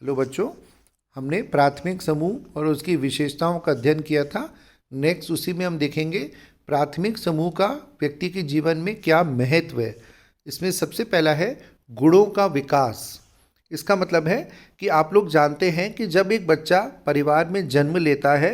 Hello बच्चों, हमने प्राथमिक समूह और उसकी विशेषताओं का अध्ययन किया था। नेक्स्ट उसी में हम देखेंगे प्राथमिक समूह का व्यक्ति के जीवन में क्या महत्व है। इसमें सबसे पहला है गुणों का विकास। इसका मतलब है कि आप लोग जानते हैं कि जब एक बच्चा परिवार में जन्म लेता है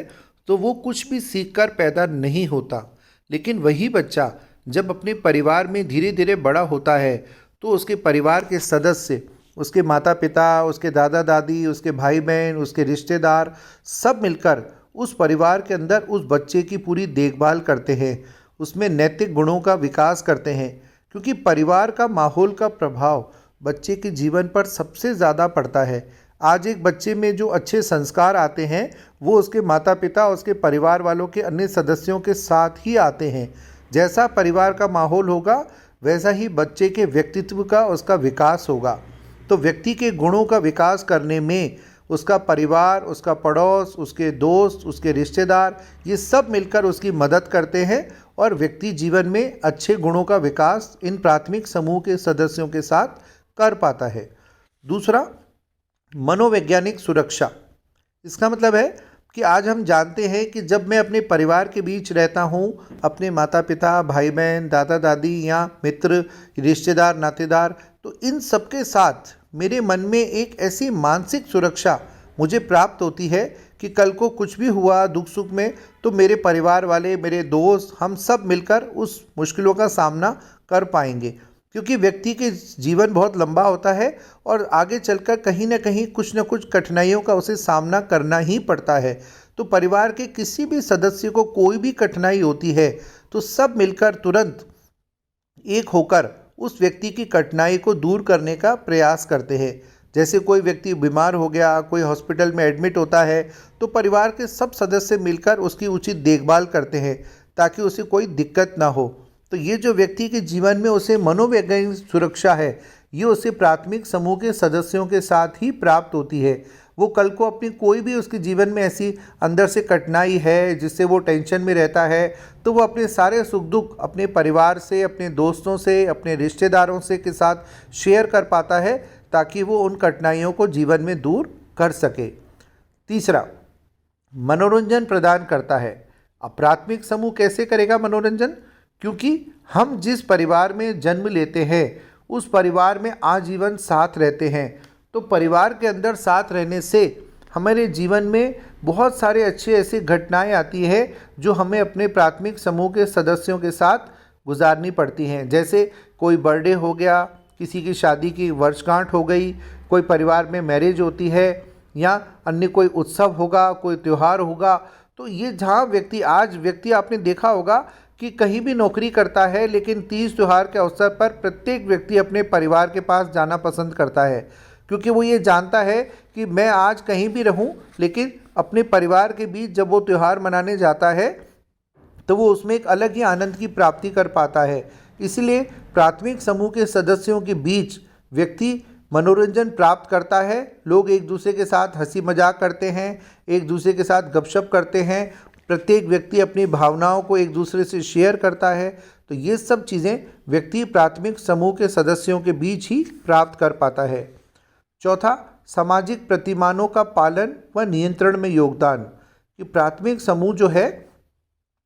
तो वो कुछ भी सीखकर पैदा नहीं होता, लेकिन वही बच्चा जब अपने परिवार में धीरे धीरे बड़ा होता है तो उसके परिवार के सदस्य, उसके माता पिता, उसके दादा दादी, उसके भाई बहन, उसके रिश्तेदार सब मिलकर उस परिवार के अंदर उस बच्चे की पूरी देखभाल करते हैं, उसमें नैतिक गुणों का विकास करते हैं। क्योंकि परिवार का माहौल का प्रभाव बच्चे के जीवन पर सबसे ज़्यादा पड़ता है। आज एक बच्चे में जो अच्छे संस्कार आते हैं वो उसके माता पिता, उसके परिवार वालों के अन्य सदस्यों के साथ ही आते हैं। जैसा परिवार का माहौल होगा वैसा ही बच्चे के व्यक्तित्व का उसका विकास होगा। तो व्यक्ति के गुणों का विकास करने में उसका परिवार, उसका पड़ोस, उसके दोस्त, उसके रिश्तेदार, ये सब मिलकर उसकी मदद करते हैं और व्यक्ति जीवन में अच्छे गुणों का विकास इन प्राथमिक समूह के सदस्यों के साथ कर पाता है। दूसरा, मनोवैज्ञानिक सुरक्षा। इसका मतलब है कि आज हम जानते हैं कि जब मैं अपने परिवार के बीच रहता हूँ, अपने माता पिता, भाई बहन, दादा दादी या मित्र, रिश्तेदार, नातेदार, तो इन सबके साथ मेरे मन में एक ऐसी मानसिक सुरक्षा मुझे प्राप्त होती है कि कल को कुछ भी हुआ दुख सुख में तो मेरे परिवार वाले, मेरे दोस्त, हम सब मिलकर उस मुश्किलों का सामना कर पाएंगे। क्योंकि व्यक्ति के जीवन बहुत लंबा होता है और आगे चलकर कहीं ना कहीं कुछ न कुछ कठिनाइयों का उसे सामना करना ही पड़ता है। तो परिवार के किसी भी सदस्य को कोई भी कठिनाई होती है तो सब मिलकर तुरंत एक होकर उस व्यक्ति की कठिनाई को दूर करने का प्रयास करते हैं। जैसे कोई व्यक्ति बीमार हो गया, कोई हॉस्पिटल में एडमिट होता है तो परिवार के सब सदस्य मिलकर उसकी उचित देखभाल करते हैं ताकि उसे कोई दिक्कत ना हो। तो ये जो व्यक्ति के जीवन में उसे मनोवैज्ञानिक सुरक्षा है, ये उसे प्राथमिक समूह के सदस्यों के साथ ही प्राप्त होती है। वो कल को अपनी कोई भी उसके जीवन में ऐसी अंदर से कठिनाई है जिससे वो टेंशन में रहता है तो वो अपने सारे सुख दुख अपने परिवार से, अपने दोस्तों से, अपने रिश्तेदारों से के साथ शेयर कर पाता है ताकि वो उन कठिनाइयों को जीवन में दूर कर सके। तीसरा, मनोरंजन प्रदान करता है। अब प्राथमिक समूह कैसे करेगा मनोरंजन? क्योंकि हम जिस परिवार में जन्म लेते हैं उस परिवार में आजीवन साथ रहते हैं। तो परिवार के अंदर साथ रहने से हमारे जीवन में बहुत सारे अच्छे ऐसी घटनाएं आती है जो हमें अपने प्राथमिक समूह के सदस्यों के साथ गुजारनी पड़ती हैं। जैसे कोई बर्थडे हो गया, किसी की शादी की वर्षगांठ हो गई, कोई परिवार में मैरिज होती है या अन्य कोई उत्सव होगा, कोई त्यौहार होगा। तो ये जहाँ व्यक्ति आपने देखा होगा कि कहीं भी नौकरी करता है लेकिन तीज त्यौहार के अवसर पर प्रत्येक व्यक्ति अपने परिवार के पास जाना पसंद करता है। क्योंकि वो ये जानता है कि मैं आज कहीं भी रहूं लेकिन अपने परिवार के बीच जब वो त्यौहार मनाने जाता है तो वो उसमें एक अलग ही आनंद की प्राप्ति कर पाता है। इसलिए प्राथमिक समूह के सदस्यों के बीच व्यक्ति मनोरंजन प्राप्त करता है। लोग एक दूसरे के साथ हंसी मजाक करते हैं, एक दूसरे के साथ गपशप करते हैं, प्रत्येक व्यक्ति अपनी भावनाओं को एक दूसरे से शेयर करता है। तो ये सब चीज़ें व्यक्ति प्राथमिक समूह के सदस्यों के बीच ही प्राप्त कर पाता है। चौथा, सामाजिक प्रतिमानों का पालन व नियंत्रण में योगदान। कि प्राथमिक समूह जो है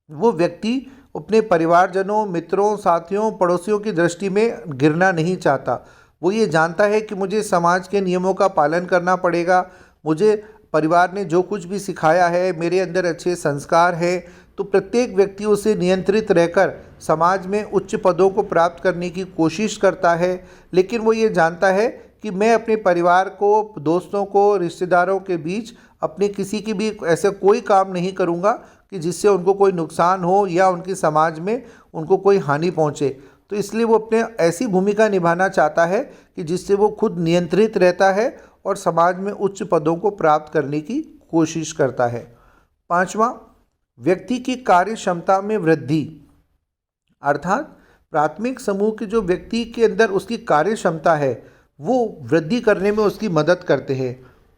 वो व्यक्ति अपने परिवारजनों, मित्रों, साथियों, पड़ोसियों की दृष्टि में गिरना नहीं चाहता। वो ये जानता है कि मुझे समाज के नियमों का पालन करना पड़ेगा, मुझे परिवार ने जो कुछ भी सिखाया है, मेरे अंदर अच्छे संस्कार हैं। तो प्रत्येक व्यक्ति उसे नियंत्रित रहकर समाज में उच्च पदों को प्राप्त करने की कोशिश करता है। लेकिन वो ये जानता है कि मैं अपने परिवार को, दोस्तों को, रिश्तेदारों के बीच अपने किसी की भी ऐसा कोई काम नहीं करूँगा कि जिससे उनको कोई नुकसान हो या उनके समाज में उनको कोई हानि पहुँचे। तो इसलिए वो अपने ऐसी भूमिका निभाना चाहता है कि जिससे वो खुद नियंत्रित रहता है और समाज में उच्च पदों को प्राप्त करने की कोशिश करता है। पांचवा, व्यक्ति की कार्य क्षमता में वृद्धि। अर्थात प्राथमिक समूह के जो व्यक्ति के अंदर उसकी कार्य क्षमता है वो वृद्धि करने में उसकी मदद करते हैं।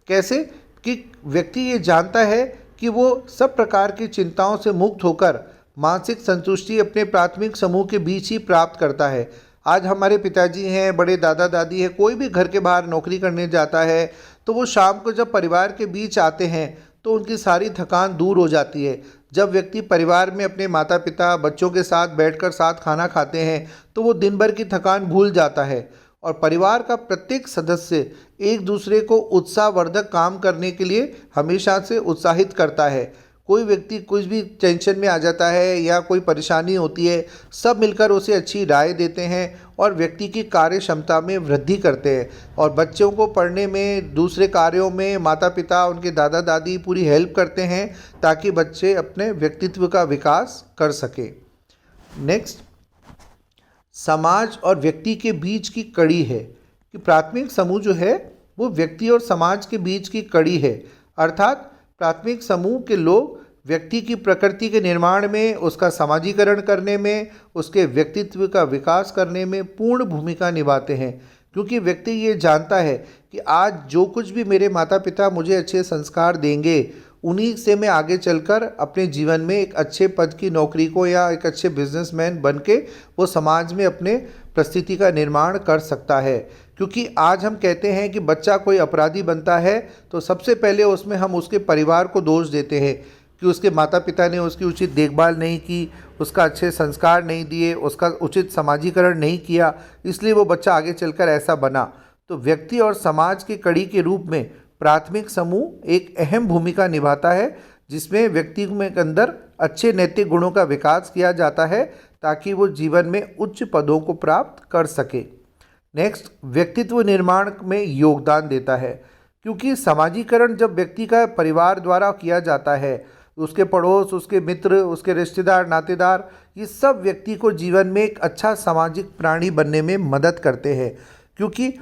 कैसे? कि व्यक्ति ये जानता है कि वो सब प्रकार की चिंताओं से मुक्त होकर मानसिक संतुष्टि अपने प्राथमिक समूह के बीच ही प्राप्त करता है। आज हमारे पिताजी हैं, बड़े दादा दादी हैं, कोई भी घर के बाहर नौकरी करने जाता है तो वो शाम को जब परिवार के बीच आते हैं तो उनकी सारी थकान दूर हो जाती है। जब व्यक्ति परिवार में अपने माता पिता बच्चों के साथ बैठकर साथ खाना खाते हैं तो वो दिन भर की थकान भूल जाता है और परिवार का प्रत्येक सदस्य एक दूसरे को उत्साहवर्धक काम करने के लिए हमेशा से उत्साहित करता है। कोई व्यक्ति कुछ भी टेंशन में आ जाता है या कोई परेशानी होती है, सब मिलकर उसे अच्छी राय देते हैं और व्यक्ति की कार्य क्षमता में वृद्धि करते हैं। और बच्चों को पढ़ने में, दूसरे कार्यों में माता पिता, उनके दादा दादी पूरी हेल्प करते हैं ताकि बच्चे अपने व्यक्तित्व का विकास कर सके। नेक्स्ट, समाज और व्यक्ति के बीच की कड़ी है कि प्राथमिक समूह जो है वो व्यक्ति और समाज के बीच की कड़ी है। अर्थात प्राथमिक समूह के लोग व्यक्ति की प्रकृति के निर्माण में, उसका समाजीकरण करने में, उसके व्यक्तित्व का विकास करने में पूर्ण भूमिका निभाते हैं। क्योंकि व्यक्ति ये जानता है कि आज जो कुछ भी मेरे माता पिता मुझे अच्छे संस्कार देंगे, उन्हीं से मैं आगे चलकर अपने जीवन में एक अच्छे पद की नौकरी को या एक अच्छे बिजनेसमैन बन के वो समाज में अपने परिस्थिति का निर्माण कर सकता है। क्योंकि आज हम कहते हैं कि बच्चा कोई अपराधी बनता है तो सबसे पहले उसमें हम उसके परिवार को दोष देते हैं कि उसके माता पिता ने उसकी उचित देखभाल नहीं की, उसका अच्छे संस्कार नहीं दिए, उसका उचित समाजीकरण नहीं किया, इसलिए वो बच्चा आगे चलकर ऐसा बना। तो व्यक्ति और समाज की कड़ी के रूप में प्राथमिक समूह एक अहम भूमिका निभाता है, जिसमें व्यक्ति में अंदर अच्छे नैतिक गुणों का विकास किया जाता है ताकि वो जीवन में उच्च पदों को प्राप्त कर सके। नेक्स्ट, व्यक्तित्व निर्माण में योगदान देता है। क्योंकि समाजीकरण जब व्यक्ति का परिवार द्वारा किया जाता है, उसके पड़ोस, उसके मित्र, उसके रिश्तेदार, नातेदार, ये सब व्यक्ति को जीवन में एक अच्छा सामाजिक प्राणी बनने में मदद करते हैं। क्योंकि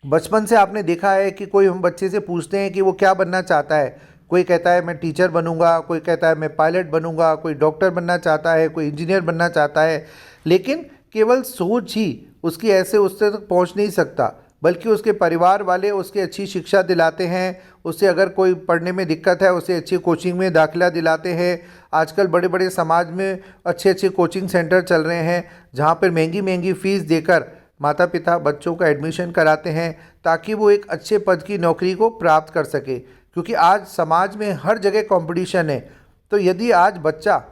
बचपन से आपने देखा है कि कोई हम बच्चे से पूछते हैं कि वो क्या बनना चाहता है, कोई कहता है मैं टीचर बनूंगा, कोई कहता है मैं पायलट बनूंगा, कोई डॉक्टर बनना चाहता है, कोई इंजीनियर बनना चाहता है। लेकिन केवल सोच ही उसकी ऐसे उससे तक पहुंच नहीं सकता, बल्कि उसके परिवार वाले उसकी अच्छी शिक्षा दिलाते हैं। उससे अगर कोई पढ़ने में दिक्कत है उसे अच्छी कोचिंग में दाखिला दिलाते हैं। आजकल बड़े बड़े समाज में अच्छे अच्छे कोचिंग सेंटर चल रहे हैं जहाँ पर महंगी महंगी फ़ीस देकर माता पिता बच्चों का एडमिशन कराते हैं ताकि वो एक अच्छे पद की नौकरी को प्राप्त कर सके। क्योंकि आज समाज में हर जगह कंपटीशन है। तो यदि आज बच्चा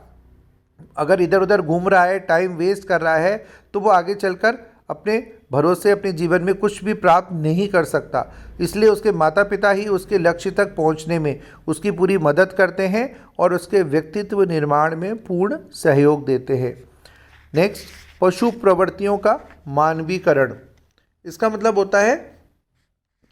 अगर इधर उधर घूम रहा है, टाइम वेस्ट कर रहा है, तो वो आगे चलकर अपने भरोसे अपने जीवन में कुछ भी प्राप्त नहीं कर सकता। इसलिए उसके माता पिता ही उसके लक्ष्य तक पहुंचने में उसकी पूरी मदद करते हैं और उसके व्यक्तित्व निर्माण में पूर्ण सहयोग देते हैं। नेक्स्ट, पशु प्रवृत्तियों का मानवीकरण। इसका मतलब होता है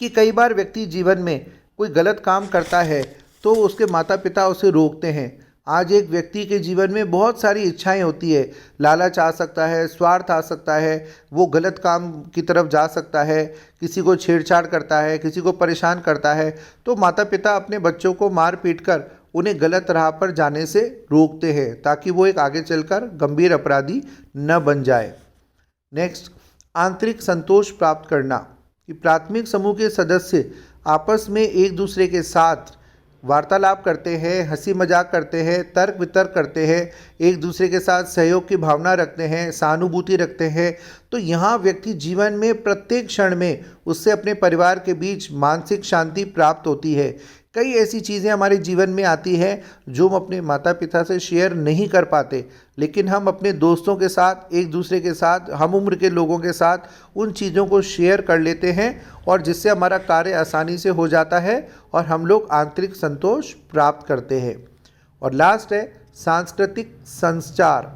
कि कई बार व्यक्ति जीवन में कोई गलत काम करता है तो उसके माता पिता उसे रोकते हैं। आज एक व्यक्ति के जीवन में बहुत सारी इच्छाएं होती है, लालच आ सकता है, स्वार्थ आ सकता है, वो गलत काम की तरफ जा सकता है, किसी को छेड़छाड़ करता है, किसी को परेशान करता है। तो माता पिता अपने बच्चों को मार पीट कर उन्हें गलत राह पर जाने से रोकते हैं ताकि वो एक आगे चलकर गंभीर अपराधी न बन जाए। नेक्स्ट, आंतरिक संतोष प्राप्त करना। कि प्राथमिक समूह के सदस्य आपस में एक दूसरे के साथ वार्तालाप करते हैं, हंसी मजाक करते हैं, तर्क वितर्क करते हैं, एक दूसरे के साथ सहयोग की भावना रखते हैं, सहानुभूति रखते हैं। तो यहाँ व्यक्ति जीवन में प्रत्येक क्षण में उससे अपने परिवार के बीच मानसिक शांति प्राप्त होती है। कई ऐसी चीज़ें हमारे जीवन में आती हैं जो हम अपने माता पिता से शेयर नहीं कर पाते, लेकिन हम अपने दोस्तों के साथ, एक दूसरे के साथ, हम उम्र के लोगों के साथ उन चीज़ों को शेयर कर लेते हैं और जिससे हमारा कार्य आसानी से हो जाता है और हम लोग आंतरिक संतोष प्राप्त करते हैं। और लास्ट है सांस्कृतिक संचार।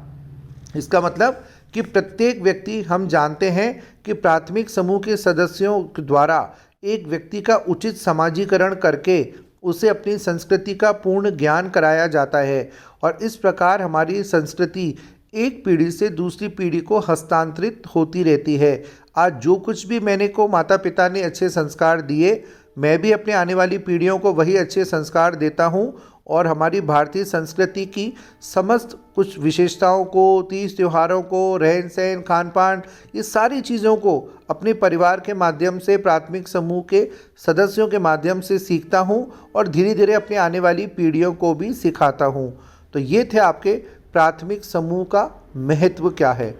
इसका मतलब कि प्रत्येक व्यक्ति, हम जानते हैं कि प्राथमिक समूह के सदस्यों द्वारा एक व्यक्ति का उचित समाजीकरण करके उसे अपनी संस्कृति का पूर्ण ज्ञान कराया जाता है और इस प्रकार हमारी संस्कृति एक पीढ़ी से दूसरी पीढ़ी को हस्तांतरित होती रहती है। आज जो कुछ भी मैंने को माता पिता ने अच्छे संस्कार दिए, मैं भी अपने आने वाली पीढ़ियों को वही अच्छे संस्कार देता हूँ और हमारी भारतीय संस्कृति की समस्त कुछ विशेषताओं को, तीज त्योहारों को, रहन सहन, खान पान, ये सारी चीज़ों को अपने परिवार के माध्यम से, प्राथमिक समूह के सदस्यों के माध्यम से सीखता हूँ और धीरे धीरे अपने आने वाली पीढ़ियों को भी सिखाता हूँ। तो ये थे आपके प्राथमिक समूह का महत्व क्या है।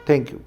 Thank you.